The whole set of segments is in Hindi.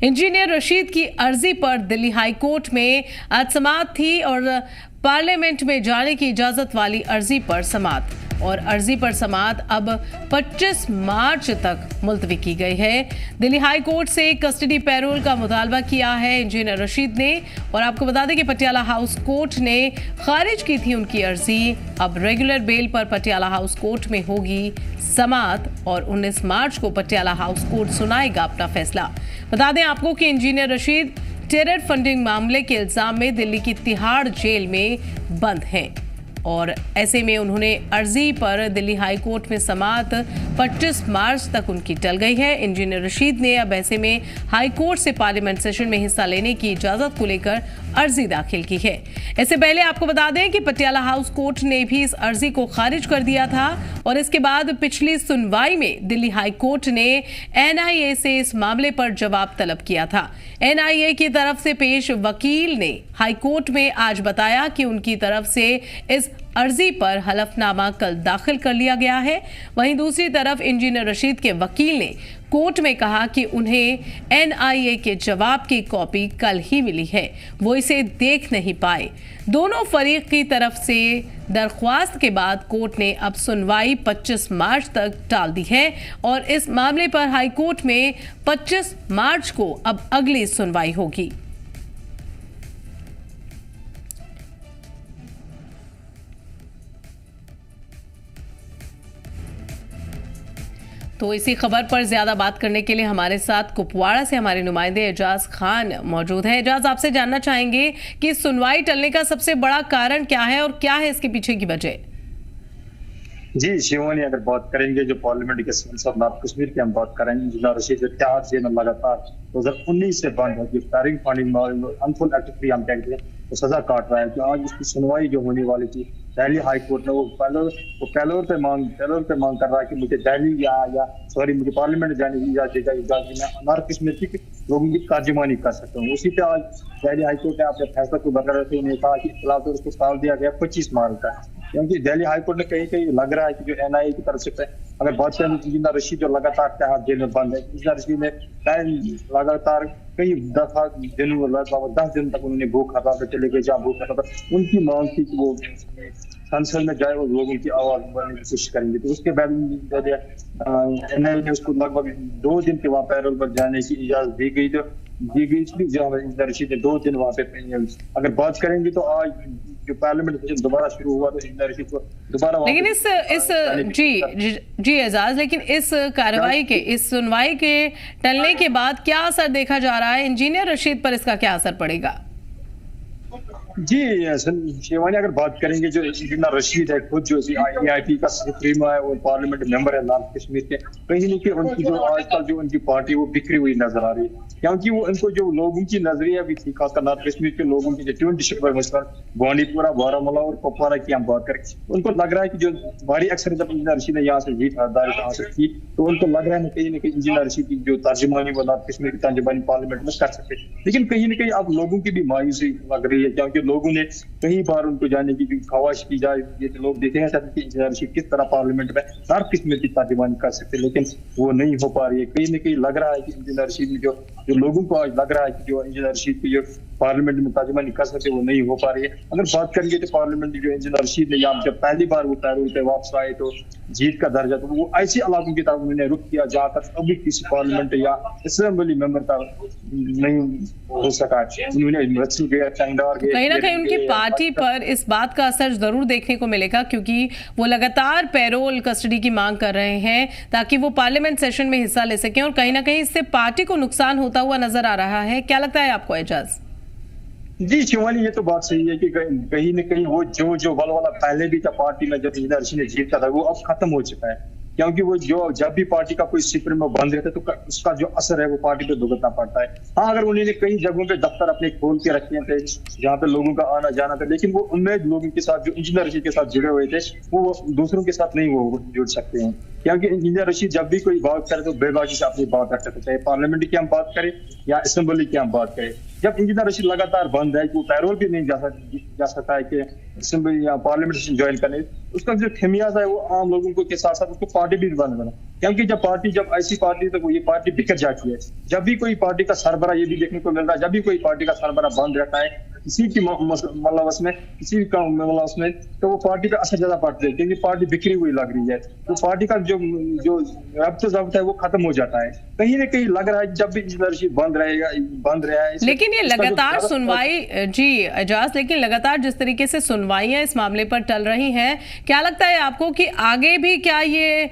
इंजीनियर रशीद की अर्जी पर दिल्ली हाई कोर्ट में आज समाअत थी और पार्लियामेंट में जाने की इजाजत वाली अर्जी पर समाअत और अर्जी पर समाअत अब 25 मार्च तक मुलतवी की गई है। दिल्ली हाई कोर्ट से कस्टडी पैरोल का मुतालबा किया है इंजीनियर रशीद ने और आपको बता दें कि पटियाला हाउस कोर्ट ने खारिज की थी उनकी अर्जी। अब रेगुलर बेल पर पटियाला हाउस कोर्ट में होगी समाअत और 19 मार्च को पटियाला हाउस कोर्ट सुनाएगा अपना फैसला। बता दें आपको कि इंजीनियर रशीद टेरर फंडिंग मामले के इल्जाम में दिल्ली की तिहाड़ जेल में बंद हैं और ऐसे में उन्होंने अर्जी पर दिल्ली हाई कोर्ट में समाअत 25 मार्च तक उनकी टल गई है। इंजीनियर रशीद ने अब ऐसे में हाई कोर्ट से पार्लियामेंट सेशन में हिस्सा लेने की इजाजत को लेकर अर्जी दाखिल की है। इससे पहले आपको बता दें कि पटियाला हाउस कोर्ट ने भी इस अर्जी को खारिज कर दिया था और इसके बाद पिछली सुनवाई में दिल्ली हाई कोर्ट ने एनआईए से इस मामले पर जवाब तलब किया था। एनआईए की तरफ से पेश वकील ने हाई कोर्ट में आज बताया कि उनकी तरफ से इस अर्जी पर हलफनामा कल दाखिल कर लिया गया है। वहीं दूसरी तरफ इंजीनियर रशीद के वकील ने कोर्ट में कहा कि उन्हें एनआईए के जवाब की कॉपी कल ही मिली है, वो इसे देख नहीं पाए। दोनों फरीक की तरफ से दरख्वास्त के बाद कोर्ट ने अब सुनवाई 25 मार्च तक टाल दी है और इस मामले पर हाई कोर्ट में 25 मार्च को अब अगली सुनवाई होगी। तो इसी खबर पर ज्यादा बात करने के लिए हमारे साथ कुपवाड़ा से हमारे नुमाइंदे एजाज खान मौजूद हैं। एजाज, आपसे जानना चाहेंगे कि सुनवाई टलने का सबसे बड़ा कारण क्या है और क्या है इसके पीछे की वजह? जी शिवानी, अगर बात करेंगे जो पार्लियामेंट के सांसद नॉर्थ कश्मीर की हम बात करेंगे, इंजीनियर रशीद तिहाड़ जेल में लगातार 2019 से बंद है, जो टेरर फंडिंग अनफुल एक्टिविटी हम कहते हैं, तो सजा काट रहा है। जो आज उसकी सुनवाई जो होने वाली थी दिल्ली हाई कोर्ट ने वो पैरोल पे मांग कर रहा है कि मुझे दिल्ली मुझे पार्लियामेंट जाने की इजाजत मैं नॉर्थ कश्मीर की लोगों की तर्जुमानी कर सकता हूँ। उसी पे आज दिल्ली हाई कोर्ट ने अपने फैसला को बरकरार रखते हुए कहा कि फिलहाल तो उसको साल दिया गया 25 मार्च का, क्योंकि दिल्ली हाई कोर्ट ने कहीं कहीं लग रहा है कि जो एनआईए की तरफ से अगर बात करें इंजीनियर रशीद जो लगातार तिहाड़ जेल में बंद है, इंजीनियर रशीद ने लगातार कई दफा दिनों 10 दिन तक उन्होंने भूख हड़ताल पर चले गए, जहाँ भूख हड़ताल उनकी मांग थी कि वो संसद में जाए और लोगों की आवाज बढ़ाने की कोशिश करेंगे। तो उसके बाद एनआईए ने उसको लगभग 2 दिन के वहाँ पैरोल पर जाने की इजाजत दी गई, इसलिए इंजीनियर रशीद ने 2 दिन वहाँ पे। अगर बात करेंगे तो आज जो पार्लियामेंट सेशन दोबारा शुरू हुआ तो इंजीनियर रशीद को दोबारा, लेकिन जी एजाज, लेकिन इस कार्रवाई के, इस सुनवाई के टलने के बाद क्या असर देखा जा रहा है? इंजीनियर रशीद पर इसका क्या असर पड़ेगा? जी शिवानी, अगर बात करेंगे जो इंजीनियर रशीद है खुद जो AIP का सुप्रीमो है और पार्लियामेंट मेंबर है नॉर्थ कश्मीर के, कहीं न कहीं उनकी जो आजकल जो उनकी पार्टी वो बिखरी हुई नजर आ रही है, क्योंकि वो इनको जो लोगों की नजरिया भी थी, खासकर नॉर्थ कश्मीर के लोगों की जो 20 डिस्ट्रिक्ट मसलन बांडीपुरा, बारामूला और कुपवाड़ा की हम बात करें, उनको लग रहा है कि जो बड़ी अक्सर जब इंजीनियर रशीद ने यहाँ से जीत हासिल की तो उनको लग रहा है कहीं न कहीं इंजीनियर रशीद की जो तर्जुमानी वो नॉर्थ कश्मीर की तर्जुमानी पार्लियामेंट में कर सकते, लेकिन कहीं न कहीं अब लोगों की भी मायूसी लग रही है, क्योंकि लोगों ने कई बार उनको जाने की ख्वाहिश की जाए, ये लोग देखेंगे कि इंजीनियर रशीद किस तरह पार्लियामेंट में नॉर्थ कश्मीर की तर्जुमानी कर सकते, लेकिन वो नहीं हो पा रही है। कहीं न कहीं लग रहा है कि इंजीनियर रशीद जो लोगों को आज लग रहा है कि जो इंजीनियर रशीद की जो पार्लियामेंट में तर्जुमानी कर सकते वो नहीं हो पा रही है। अगर बात करेंगे तो पार्लियामेंट जो इंजीनियर रशीद ने यहाँ जब पहली बार वो पैरोल पे वापस आए तो जीत का दर्जा, तो वो ऐसे इलाकों की तरफ उन्होंने रुख किया जहाँ तक अभी किसी पार्लियामेंट या असेंबली मेंबर का नहीं हो सका। उन्होंने कहीं ना कहीं उनकी पार्टी पर इस बात का असर जरूर देखने को मिलेगा, क्योंकि वो लगातार पैरोल कस्टडी की मांग कर रहे हैं ताकि वो पार्लियामेंट सेशन में हिस्सा ले सकें और कहीं ना कहीं इससे पार्टी को नुकसान होता हुआ नजर आ रहा है। क्या लगता है आपको एजाज? जी शिवानी, ये तो बात सही है कि कहीं न कहीं वो जो वलवला पहले भी था पार्टी में जब इंजीनियर रशीद ने जीता था वो अब खत्म हो चुका है, क्योंकि वो जो जब भी पार्टी का कोई सिपर में बंद रहता है तो उसका जो असर है वो पार्टी पे भुगतना पड़ता है। हाँ, अगर उन्होंने कई जगहों पे दफ्तर अपने खोल के रखे थे जहाँ पे लोगों का आना जाना था, लेकिन वो उम्मीद लोगों के साथ जो इंजीनियर रशीद के साथ जुड़े हुए थे वो दूसरों के साथ नहीं वो जुड़ सकते हैं, क्योंकि इंजीनियर रशीद जब भी कोई बात करे तो बेबाकी से अपनी बात रख सकते, चाहे पार्लियामेंट की हम बात करें या असेंबली की हम बात करें। जब इंजीनियर रशीद लगातार बंद है, वो पैरोल भी नहीं जा सकता है कि असेंबली या पार्लियामेंट सेशन ज्वाइन करने, उसका जो खमियाजा है वो आम लोगों को के साथ साथ उसको पार्टी भी बंद बना। क्योंकि जब ऐसी पार्टी तो ये पार्टी बिखर जाती है। जब भी कोई पार्टी का सरबरा, ये भी देखने को मिल रहा है, जब भी कोई पार्टी का सरबरा बंद रहता है किसी की मतलब उसमें किसी का मतलब उसमें, तो वो पार्टी का असर ज्यादा पड़ता है, क्योंकि पार्टी बिखरी हुई लग रही है। तो पार्टी का जो रब्त ज़ब्त है वो खत्म हो जाता है। कहीं ना कहीं लग रहा है जब भी इंजीनियर रशीद बंद रहा है। लेकिन ये लगातार सुनवाई जी एजाज, लेकिन लगातार जिस तरीके से सुनवाइयां इस मामले पर टल रही हैं, क्या लगता है आपको कि आगे भी क्या ये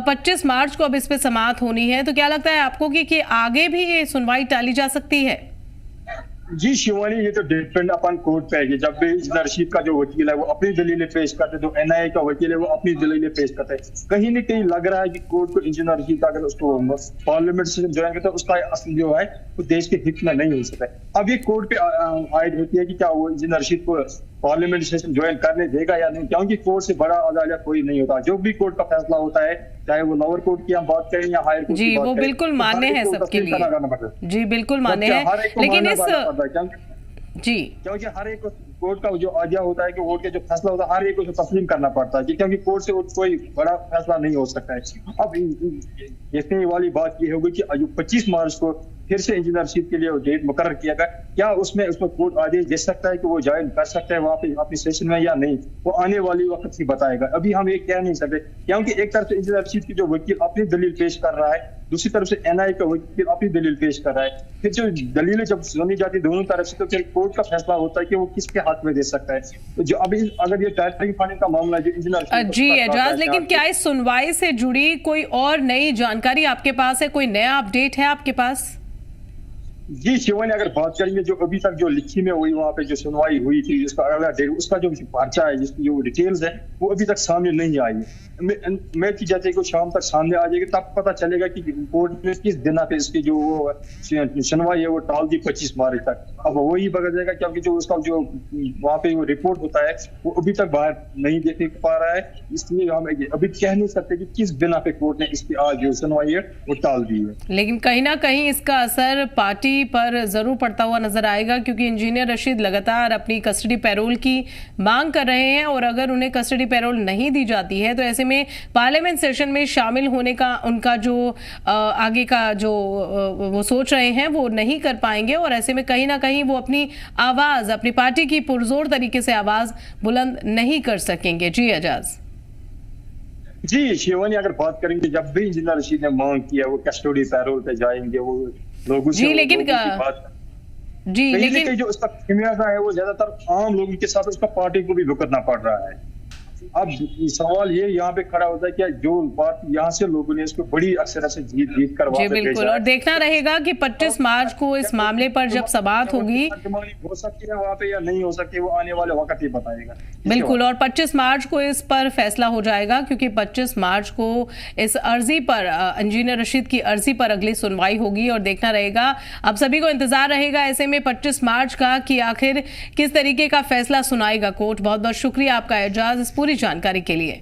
25 मार्च को अब इस पे समाअत होनी है, तो क्या लगता है आपको कि आगे भी ये सुनवाई टाली जा सकती है? जी शिवानी, ये तो डिपेंड अपन कोर्ट पे है। जब भी इंजीनियर रशीद का जो वकील है वो अपनी दलीलें पेश करते, तो एनआईए का वकील है वो अपनी दलीलें पेश करते हैं। कहीं ना कहीं लग रहा है कि कोर्ट को इंजीनियर रशीद अगर उसको पार्लियामेंट से ज्वाइन करता है, उसका असर जो है वो देश के हित में नहीं हो सकता। अब ये कोर्ट पे आयद होती है कि क्या वो इंजीनियर रशीद को पार्लियामेंट सेशन ज्वाइन करने देगा या नहीं, क्योंकि कोर्ट से बड़ा अदालत कोई नहीं होता। जो भी कोर्ट का फैसला होता है, चाहे वो लोअर कोर्ट की हम बात करें या हायर कोर्ट की बात करें, वो बिल्कुल मान्य है सबके लिए। जी बिल्कुल मान्य है, लेकिन इस जी क्योंकि हर एक कोर्ट का जो आज्ञा होता है कि कोर्ट के जो फैसला होता है हर एक को तस्लीम करना पड़ता है, क्योंकि कोर्ट से कोई बड़ा फैसला नहीं हो सकता है। अब देखने वाली बात ये होगी कि 25 मार्च को फिर से इंजीनियर रशीद के लिए डेट मुकर्रर किया गया, क्या उसमें कोर्ट आदेश दे सकता है कि वो ज्वाइन कर सकते हैं वहाँ पे अपनी सेशन में या नहीं, वो आने वाली वक्त ही बताएगा। अभी हम ये कह नहीं सकते, क्योंकि एक तरफ से इंजीनियर रशीद की जो वकील अपनी दलील पेश कर रहा है, दूसरी तरफ से एनआईए का वकील अपनी दलील पेश कर रहा है। फिर जो दलीलें जब सुनी जाती दोनों तरफ से, तो फिर कोर्ट का फैसला होता है कि वो किसके हक में दे सकता है। तो जो अभी अगर ये टैरिफ फंडिंग का मामला जो इंजीनियर जी एजाज, लेकिन क्या इस सुनवाई से जुड़ी कोई और नई जानकारी आपके पास है, कोई नया अपडेट है आपके पास? जी शिवानी, अगर बात करेंगे जो अभी तक जो लिखी में हुई वहाँ पे जो सुनवाई हुई थी, जिसका अगला डेट, उसका जो पर्चा है, जिसकी जो डिटेल्स है वो अभी तक सामने नहीं आई है। मैं की जाती है कि शाम तक सामने आ जाएगी, तब पता चलेगा कि कोर्ट ने किस दिन पे इसकी जो सुनवाई है वो टाल दी 25 मार्च तक। अब वही बता जाएगा, क्योंकि जो उसका जो वहाँ पे वो रिपोर्ट होता है वो अभी तक बाहर नहीं देख पा रहा है, इसलिए हम अभी कह नहीं सकते कि किस बिना पे कोर्ट ने इसकी आज जो सुनवाई है वो टाल दी है। लेकिन कहीं ना कहीं इसका असर पार्टी पर जरूर पड़ता हुआ नजर आएगा, क्योंकि इंजीनियर रशीद लगातार अपनी कस्टडी पैरोल की मांग कर रहे हैं, और अगर उन्हें कस्टडी पैरोल नहीं दी जाती है तो ऐसे में पार्लियामेंट सेशन में शामिल होने का उनका जो आगे का जो वो सोच रहे हैं वो नहीं कर पाएंगे, और ऐसे में कहीं ना कहीं वो अपनी आवाज, अपनी पार्टी की पुरजोर तरीके से आवाज बुलंद नहीं कर सकेंगे। जी एजाज। जी शिवानी, अगर बात करेंगे जब भी इंजीनियर रशीद ने मांग किया वो कस्टडी पैरोल पे जाएंगे, वो लोगों से जी, लेकिन जो उसका खमियाजा है वो ज्यादातर आम लोगों के साथ उसका पार्टी को भी भुगतना पड़ रहा है। अब सवाल ये यहाँ पे खड़ा होता है कि जो बात यहाँ से लोगों ने इसको बड़ी अक्सर से जीत कर जी बिल्कुल, और देखना रहेगा कि 25 मार्च को इस मामले पर जब समाअत होगी हो सकती है वहाँ पे या नहीं हो सकती, वो आने वाले वक्त ही बताएगा। बिल्कुल, और 25 मार्च को इस पर फैसला हो जाएगा, क्योंकि 25 मार्च को इस अर्जी पर, इंजीनियर रशीद की अर्जी पर अगली सुनवाई होगी, और देखना रहेगा, अब सभी को इंतजार रहेगा ऐसे में 25 मार्च का कि आखिर किस तरीके का फैसला सुनाएगा कोर्ट। बहुत बहुत शुक्रिया आपका एजाज इस पूरी जानकारी के लिए।